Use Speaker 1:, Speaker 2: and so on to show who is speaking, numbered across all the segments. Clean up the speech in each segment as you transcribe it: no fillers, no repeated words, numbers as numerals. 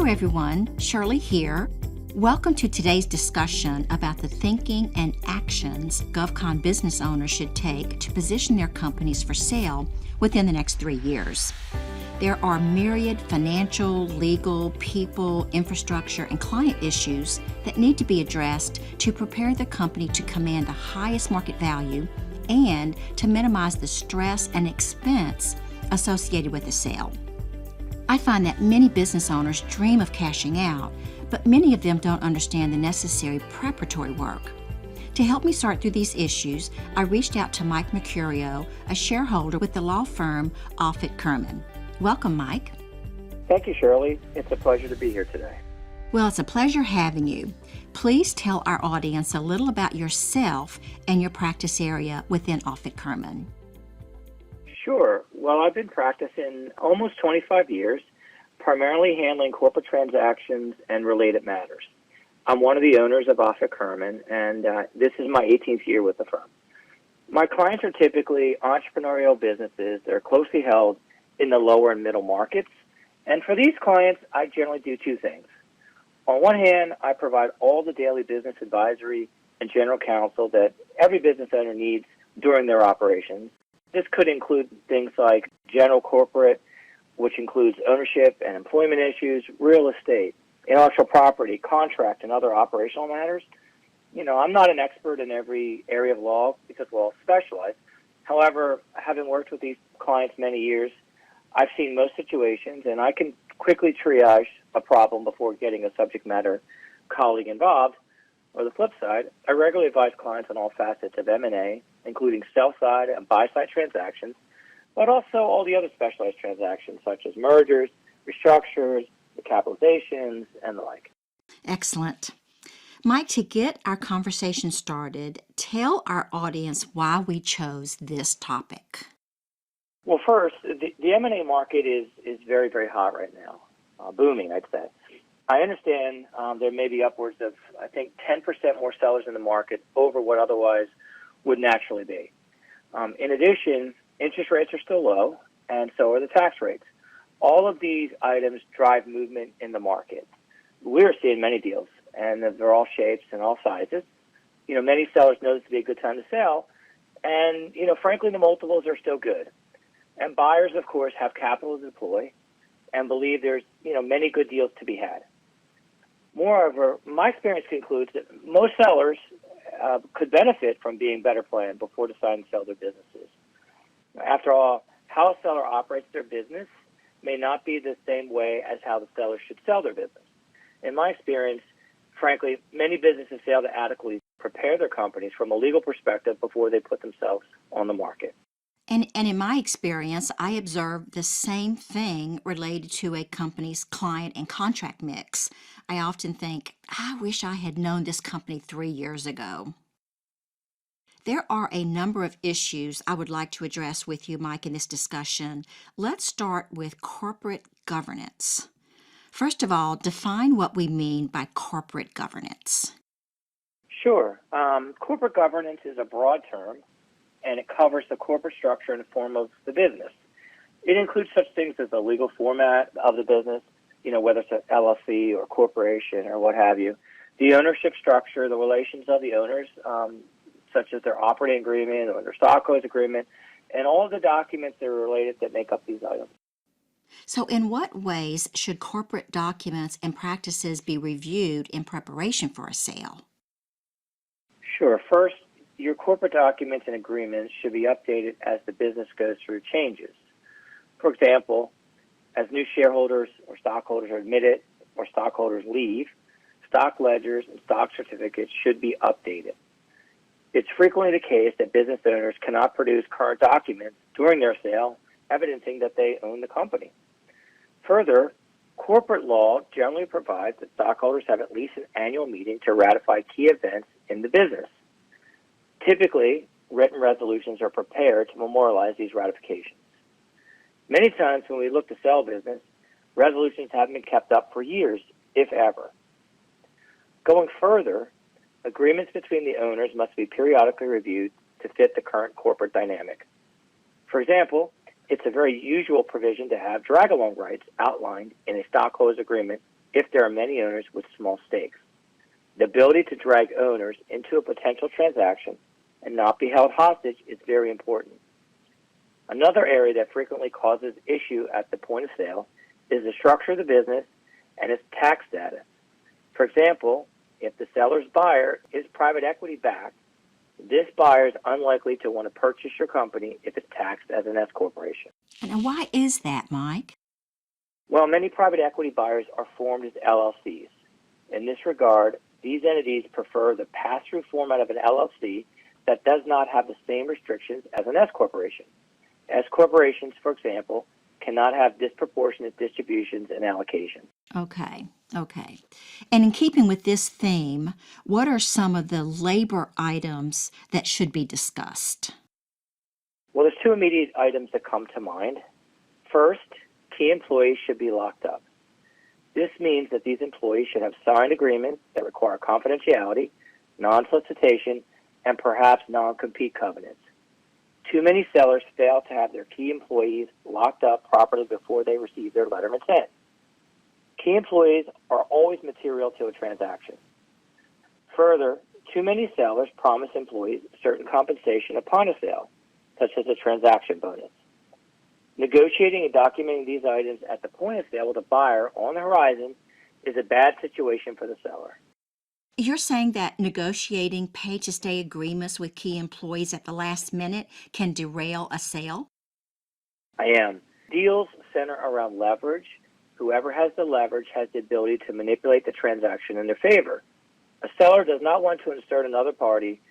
Speaker 1: Hello everyone, Shirley here. Welcome to today's discussion about the thinking and actions GovCon business owners should take to position their companies for sale within the next 3 years. There are myriad financial, legal, people, infrastructure, and client issues that need to be addressed to prepare the company to command the highest market value and to minimize the stress and expense associated with the sale. I find that many business owners dream of cashing out, but many of them don't understand the necessary preparatory work. To help me sort through these issues, I reached out to Mike Mercurio, a shareholder with the law firm Offutt Kerman. Welcome, Mike.
Speaker 2: Thank you, Shirley. It's a pleasure to be here today.
Speaker 1: Well, it's a pleasure having you. Please tell our audience a little about yourself and your practice area within Offutt Kerman.
Speaker 2: Sure. Well, I've been practicing almost 25 years, primarily handling corporate transactions and related matters. I'm one of the owners of Offutt Kerman, and this is my 18th year with the firm. My clients are typically entrepreneurial businesses that are closely held in the lower and middle markets, and for these clients, I generally do two things. On one hand, I provide all the daily business advisory and general counsel that every business owner needs during their operations. This could include things like general corporate, which includes ownership and employment issues, real estate, intellectual property, contract, and other operational matters. I'm not an expert in every area of law because we're all specialized. However, having worked with these clients many years, I've seen most situations, and I can quickly triage a problem before getting a subject matter colleague involved. Or the flip side, I regularly advise clients on all facets of M&A, including sell-side and buy-side transactions, but also all the other specialized transactions such as mergers, restructures, recapitalizations, and the like.
Speaker 1: Excellent. Mike, to get our conversation started, tell our audience why we chose this topic.
Speaker 2: Well, first, the M&A market is very, very hot right now, booming, I'd say. I understand there may be upwards of, 10% more sellers in the market over what otherwise would naturally be. In addition, interest rates are still low, and so are the tax rates. All of these items drive movement in the market. We're seeing many deals, and they're all shapes and all sizes. Many sellers know this to be a good time to sell, and, frankly, the multiples are still good. And buyers, of course, have capital to deploy and believe there's, many good deals to be had. Moreover, my experience concludes that most sellers could benefit from being better planned before deciding to sell their businesses. After all, how a seller operates their business may not be the same way as how the seller should sell their business. In my experience, frankly, many businesses fail to adequately prepare their companies from a legal perspective before they put themselves on the market.
Speaker 1: And in my experience, I observed the same thing related to a company's client and contract mix. I often think, I wish I had known this company 3 years ago. There are a number of issues I would like to address with you, Mike, in this discussion. Let's start with corporate governance. First of all, define what we mean by corporate governance.
Speaker 2: Sure. Corporate governance is a broad term, and it covers the corporate structure and form of the business. It includes such things as the legal format of the business, whether it's an LLC or corporation or what have you, the ownership structure, the relations of the owners, such as their operating agreement or their stockholders agreement, and all of the documents that are related that make up these items.
Speaker 1: So in what ways should corporate documents and practices be reviewed in preparation for a sale?
Speaker 2: Sure. First, your corporate documents and agreements should be updated as the business goes through changes. For example, as new shareholders or stockholders are admitted or stockholders leave, stock ledgers and stock certificates should be updated. It's frequently the case that business owners cannot produce current documents during their sale, evidencing that they own the company. Further, corporate law generally provides that stockholders have at least an annual meeting to ratify key events in the business. Typically, written resolutions are prepared to memorialize these ratifications. Many times when we look to sell business, resolutions haven't been kept up for years, if ever. Going further, agreements between the owners must be periodically reviewed to fit the current corporate dynamic. For example, it's a very usual provision to have drag-along rights outlined in a stockholders agreement if there are many owners with small stakes. The ability to drag owners into a potential transaction and not be held hostage is very important. Another area that frequently causes issue at the point of sale is the structure of the business and its tax status. For example, if the seller's buyer is private equity backed, this buyer is unlikely to want to purchase your company if it's taxed as an S corporation.
Speaker 1: And why is that, Mike?
Speaker 2: Well, many private equity buyers are formed as LLCs. In this regard, these entities prefer the pass-through format of an LLC that does not have the same restrictions as an S corporation. S corporations, for example, cannot have disproportionate distributions and allocations.
Speaker 1: Okay. And in keeping with this theme, what are some of the labor items that should be discussed?
Speaker 2: Well, there's two immediate items that come to mind. First, key employees should be locked up. This means that these employees should have signed agreements that require confidentiality, non-solicitation, and perhaps non-compete covenants. Too many sellers fail to have their key employees locked up properly before they receive their letter of intent. Key employees are always material to a transaction. Further, too many sellers promise employees certain compensation upon a sale, such as a transaction bonus. Negotiating and documenting these items at the point of sale with a buyer on the horizon is a bad situation for the seller.
Speaker 1: You're saying that negotiating pay-to-stay agreements with key employees at the last minute can derail a sale?
Speaker 2: I am. Deals center around leverage. Whoever has the leverage has the ability to manipulate the transaction in their favor. A seller does not want to insert another party,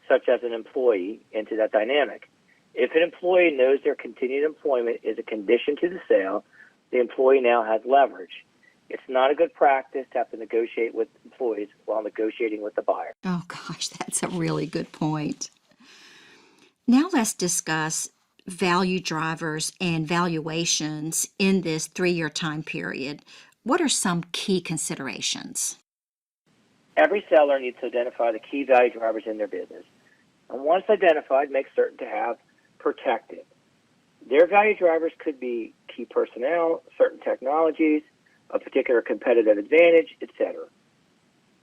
Speaker 2: such as an employee, into that dynamic. If an employee knows their continued employment is a condition to the sale, the employee now has leverage. It's not a good practice to have to negotiate with employees while negotiating with the buyer.
Speaker 1: Oh gosh, that's a really good point. Now let's discuss value drivers and valuations in this 3-year time period. What are some key considerations?
Speaker 2: Every seller needs to identify the key value drivers in their business. And once identified, make certain to have protected. Their value drivers could be key personnel, certain technologies, a particular competitive advantage, etc.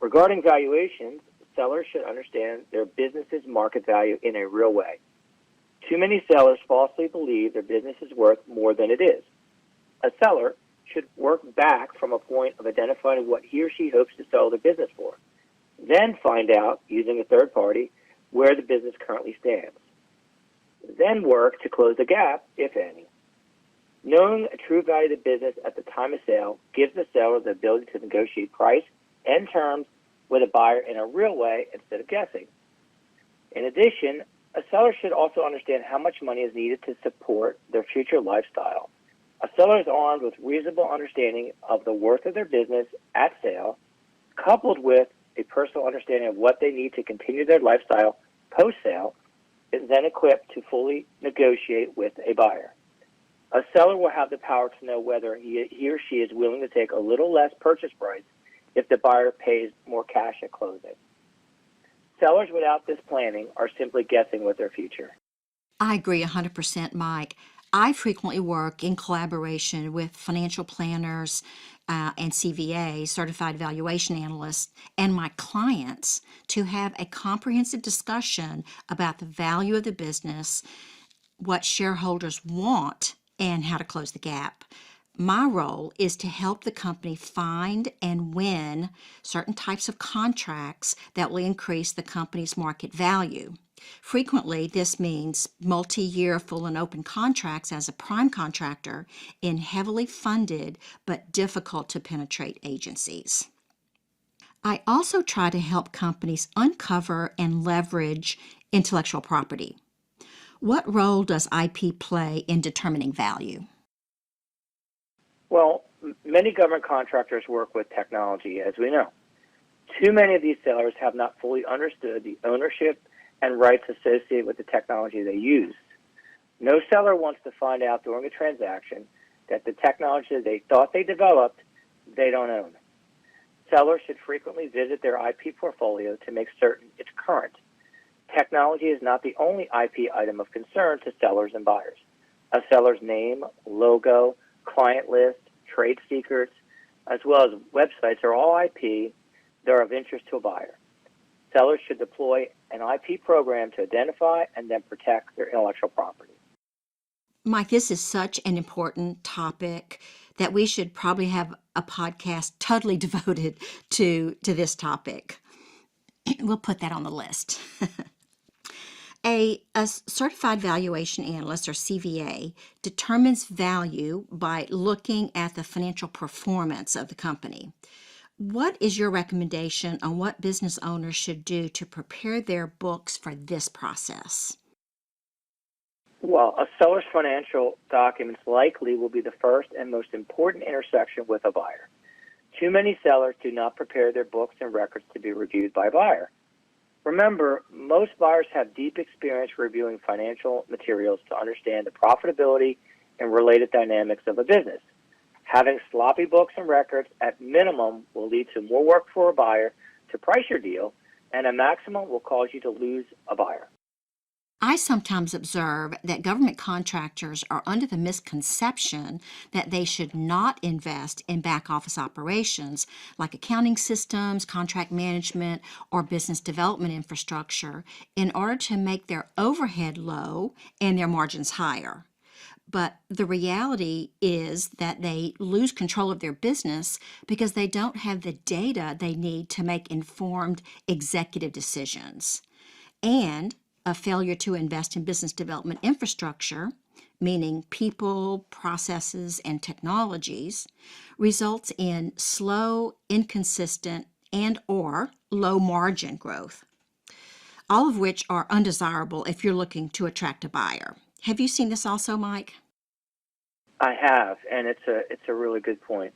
Speaker 2: Regarding valuations, sellers should understand their business's market value in a real way. Too many sellers falsely believe their business is worth more than it is. A seller should work back from a point of identifying what he or she hopes to sell the business for. Then find out, using a third party, where the business currently stands. Then work to close the gap, if any. Knowing a true value of the business at the time of sale gives the seller the ability to negotiate price and terms with a buyer in a real way instead of guessing. In addition, a seller should also understand how much money is needed to support their future lifestyle. A seller is armed with reasonable understanding of the worth of their business at sale, coupled with a personal understanding of what they need to continue their lifestyle post-sale, is then equipped to fully negotiate with a buyer. A seller will have the power to know whether he or she is willing to take a little less purchase price if the buyer pays more cash at closing. Sellers without this planning are simply guessing with their future.
Speaker 1: I agree 100%, Mike. I frequently work in collaboration with financial planners and CVA, certified valuation analysts, and my clients to have a comprehensive discussion about the value of the business, what shareholders want, and how to close the gap. My role is to help the company find and win certain types of contracts that will increase the company's market value. Frequently, this means multi-year full and open contracts as a prime contractor in heavily funded but difficult to penetrate agencies. I also try to help companies uncover and leverage intellectual property. What role does IP play in determining value?
Speaker 2: Well, many government contractors work with technology, as we know. Too many of these sellers have not fully understood the ownership and rights associated with the technology they use. No seller wants to find out during a transaction that the technology they thought they developed, they don't own. Sellers should frequently visit their IP portfolio to make certain it's current. Technology is not the only IP item of concern to sellers and buyers. A seller's name, logo, client list, trade secrets, as well as websites are all IP that are of interest to a buyer. Sellers should deploy an IP program to identify and then protect their intellectual property.
Speaker 1: Mike, this is such an important topic that we should probably have a podcast totally devoted to this topic. We'll put that on the list. A certified valuation analyst, or CVA, determines value by looking at the financial performance of the company. What is your recommendation on what business owners should do to prepare their books for this process?
Speaker 2: Well, a seller's financial documents likely will be the first and most important intersection with a buyer. Too many sellers do not prepare their books and records to be reviewed by a buyer. Remember, most buyers have deep experience reviewing financial materials to understand the profitability and related dynamics of a business. Having sloppy books and records at minimum will lead to more work for a buyer to price your deal, and a maximum will cause you to lose a buyer.
Speaker 1: I sometimes observe that government contractors are under the misconception that they should not invest in back office operations like accounting systems, contract management, or business development infrastructure in order to make their overhead low and their margins higher. But the reality is that they lose control of their business because they don't have the data they need to make informed executive decisions. And a failure to invest in business development infrastructure, meaning people, processes, and technologies, results in slow, inconsistent, and/or low margin growth, all of which are undesirable if you're looking to attract a buyer. Have you seen this also, Mike?
Speaker 2: I have, and it's a really good point.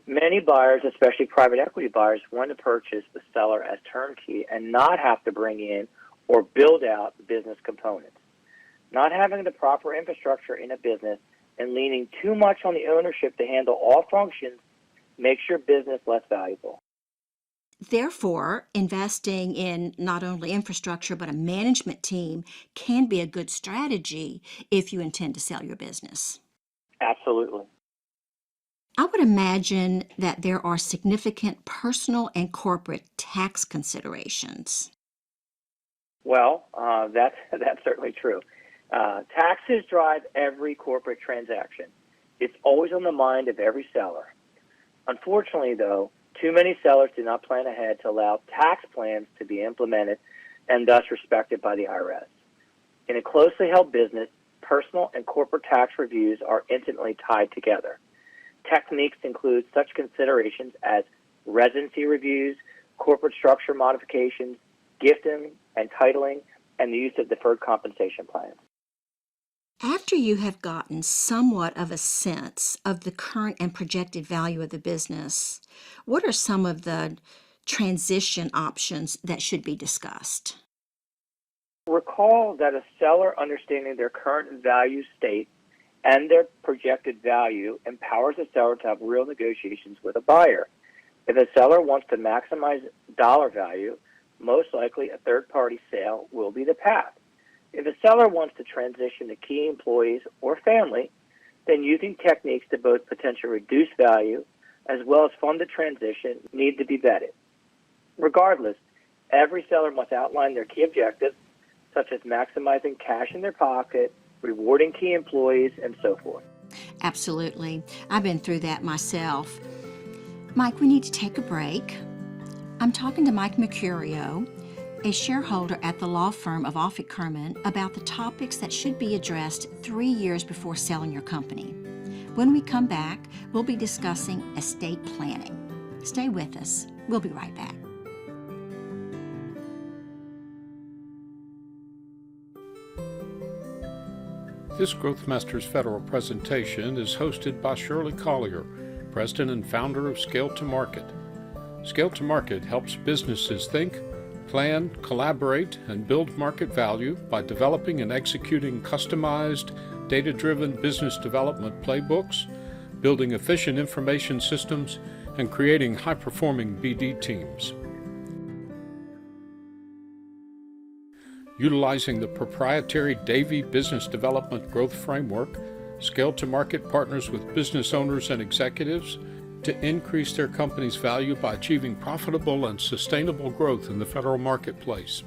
Speaker 2: Many buyers, especially private equity buyers, want to purchase the seller as turnkey and not have to bring in or build out business components. Not having the proper infrastructure in a business and leaning too much on the ownership to handle all functions makes your business less valuable.
Speaker 1: Therefore, investing in not only infrastructure but a management team can be a good strategy if you intend to sell your business.
Speaker 2: Absolutely.
Speaker 1: I would imagine that there are significant personal and corporate tax considerations.
Speaker 2: Well, that's certainly true. Taxes drive every corporate transaction. It's always on the mind of every seller. Unfortunately, though, too many sellers do not plan ahead to allow tax plans to be implemented and thus respected by the IRS. In a closely held business, personal and corporate tax reviews are intimately tied together. Techniques include such considerations as residency reviews, corporate structure modifications, gifting and titling, and the use of deferred compensation plans.
Speaker 1: After you have gotten somewhat of a sense of the current and projected value of the business, what are some of the transition options that should be discussed?
Speaker 2: Recall that a seller understanding their current value state and their projected value empowers a seller to have real negotiations with a buyer. If a seller wants to maximize dollar value, most likely a third-party sale will be the path. If a seller wants to transition to key employees or family, then using techniques to both potentially reduce value as well as fund the transition need to be vetted. Regardless, every seller must outline their key objectives, such as maximizing cash in their pocket, rewarding key employees, and so forth.
Speaker 1: Absolutely. I've been through that myself. Mike, we need to take a break. I'm talking to Mike Mercurio, a shareholder at the law firm of Offutt Kerman, about the topics that should be addressed 3 years before selling your company. When we come back, we'll be discussing estate planning. Stay with us. We'll be right back.
Speaker 3: This Growth Masters Federal presentation is hosted by Shirley Collier, President and founder of Scale to Market. Scale to Market helps businesses think, plan, collaborate, and build market value by developing and executing customized, data-driven business development playbooks, building efficient information systems, and creating high-performing BD teams. Utilizing the proprietary Davy Business Development Growth Framework, Scale to Market partners with business owners and executives to increase their company's value by achieving profitable and sustainable growth in the federal marketplace.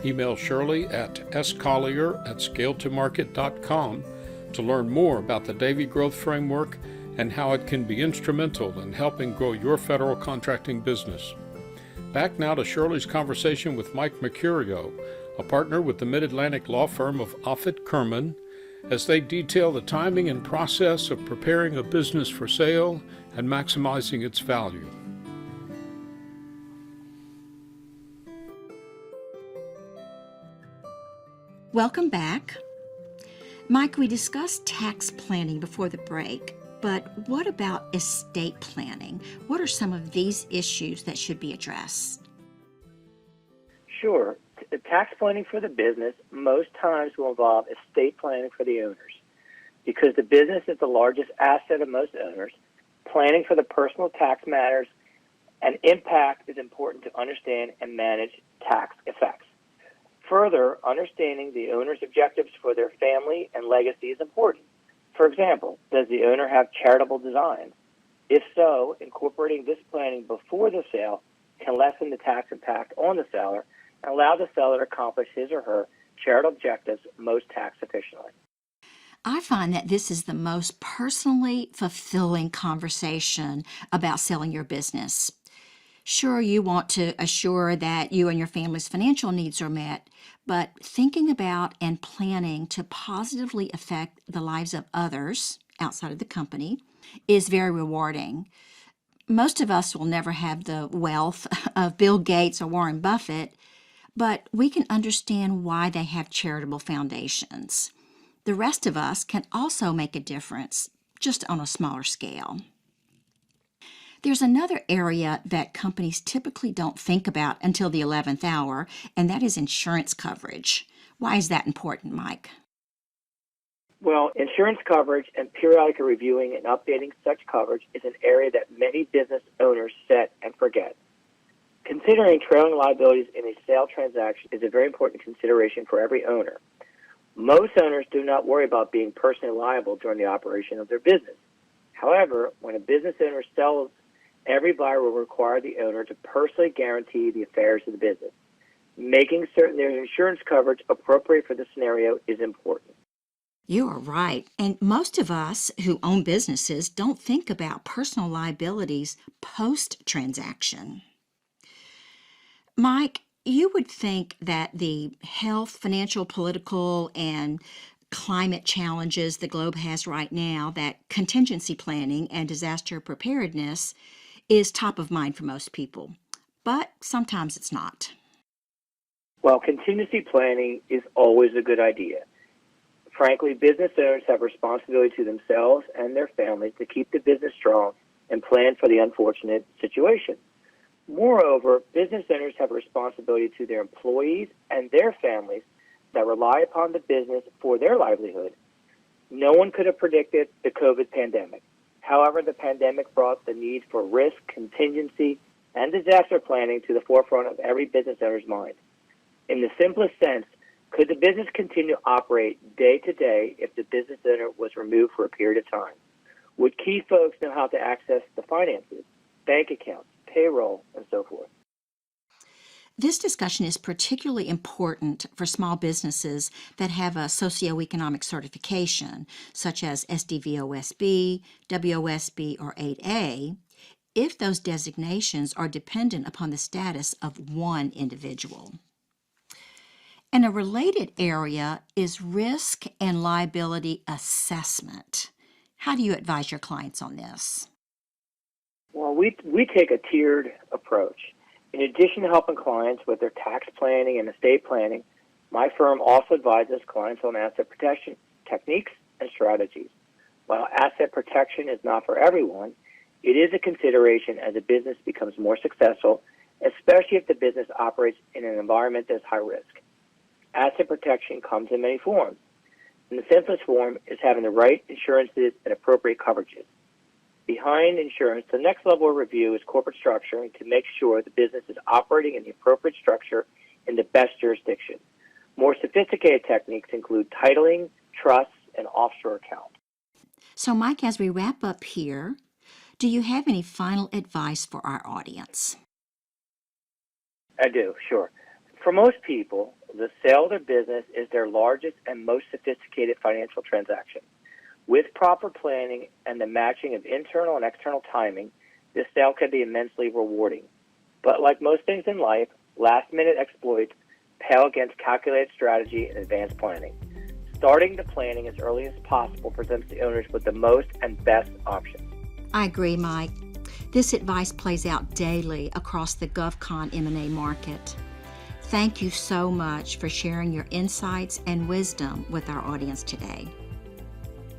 Speaker 3: Email Shirley at scollier@scaletomarket.com to learn more about the Davy Growth Framework and how it can be instrumental in helping grow your federal contracting business. Back now to Shirley's conversation with Mike Mercurio, a partner with the Mid-Atlantic law firm of Offutt Kerman, as they detail the timing and process of preparing a business for sale and maximizing its value.
Speaker 1: Welcome back. Mike, we discussed tax planning before the break, but what about estate planning? What are some of these issues that should be addressed?
Speaker 2: Sure. Tax planning for the business most times will involve estate planning for the owners. Because the business is the largest asset of most owners, planning for the personal tax matters and impact is important to understand and manage tax effects. Further, understanding the owner's objectives for their family and legacy is important. For example, does the owner have charitable designs? If so, incorporating this planning before the sale can lessen the tax impact on the seller and allow the seller to accomplish his or her charitable objectives most tax efficiently.
Speaker 1: I find that this is the most personally fulfilling conversation about selling your business. Sure, you want to assure that you and your family's financial needs are met, but thinking about and planning to positively affect the lives of others outside of the company is very rewarding. Most of us will never have the wealth of Bill Gates or Warren Buffett, but we can understand why they have charitable foundations. The rest of us can also make a difference, just on a smaller scale. There's another area that companies typically don't think about until the 11th hour, and that is insurance coverage. Why is that important, Mike?
Speaker 2: Well, insurance coverage and periodically reviewing and updating such coverage is an area that many business owners set and forget. Considering trailing liabilities in a sale transaction is a very important consideration for every owner. Most owners do not worry about being personally liable during the operation of their business. However, when a business owner sells, every buyer will require the owner to personally guarantee the affairs of the business. Making certain there's insurance coverage appropriate for the scenario is important.
Speaker 1: You are right. And most of us who own businesses don't think about personal liabilities post-transaction. Mike, you would think that the health, financial, political, and climate challenges the globe has right now, that contingency planning and disaster preparedness is top of mind for most people. But sometimes it's not.
Speaker 2: Well, contingency planning is always a good idea. Frankly, business owners have responsibility to themselves and their families to keep the business strong and plan for the unfortunate situation. Moreover, business owners have a responsibility to their employees and their families that rely upon the business for their livelihood. No one could have predicted the COVID pandemic. However, the pandemic brought the need for risk, contingency, and disaster planning to the forefront of every business owner's mind. In the simplest sense, could the business continue to operate day to day if the business owner was removed for a period of time? Would key folks know how to access the finances, bank accounts, payroll, and so forth?
Speaker 1: This discussion is particularly important for small businesses that have a socioeconomic certification, such as SDVOSB, WOSB, or 8A, if those designations are dependent upon the status of one individual. And a related area is risk and liability assessment. How do you advise your clients on this?
Speaker 2: Well, we take a tiered approach. In addition to helping clients with their tax planning and estate planning, my firm also advises clients on asset protection techniques and strategies. While asset protection is not for everyone, it is a consideration as a business becomes more successful, especially if the business operates in an environment that's high risk. Asset protection comes in many forms. And the simplest form is having the right insurances and appropriate coverages. Behind insurance, the next level of review is corporate structuring to make sure the business is operating in the appropriate structure in the best jurisdiction. More sophisticated techniques include titling, trusts, and offshore accounts.
Speaker 1: So, Mike, as we wrap up here, Do you have any final advice for our audience?
Speaker 2: I do, sure. For most people, the sale of their business is their largest and most sophisticated financial transaction. With proper planning and the matching of internal and external timing, this sale can be immensely rewarding. But like most things in life, last-minute exploits pale against calculated strategy and advanced planning. Starting the planning as early as possible presents the owners with the most and best options.
Speaker 1: I agree, Mike. This advice plays out daily across the GovCon M&A market. Thank you so much for sharing your insights and wisdom with our audience today.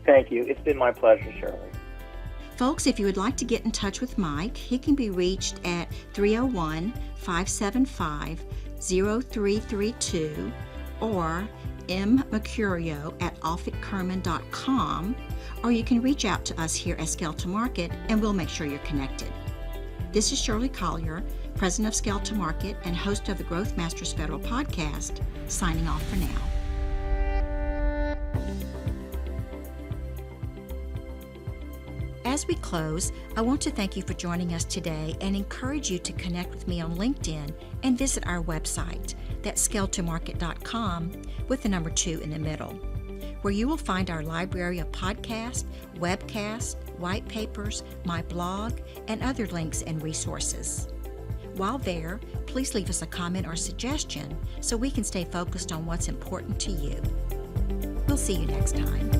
Speaker 2: Thank you. It's been my pleasure, Shirley.
Speaker 1: Folks, if you would like to get in touch with Mike, he can be reached at 301-575-0332 or mmercurio@alfredkerman.com, or you can reach out to us here at Scale to Market and we'll make sure you're connected. This is Shirley Collier, President of Scale to Market and host of the Growth Masters Federal Podcast, signing off for now. As we close, I want to thank you for joining us today and encourage you to connect with me on LinkedIn and visit our website, that's scaletomarket.com with the number 2 in the middle, where you will find our library of podcasts, webcasts, white papers, my blog, and other links and resources. While there, please leave us a comment or suggestion so we can stay focused on what's important to you. We'll see you next time.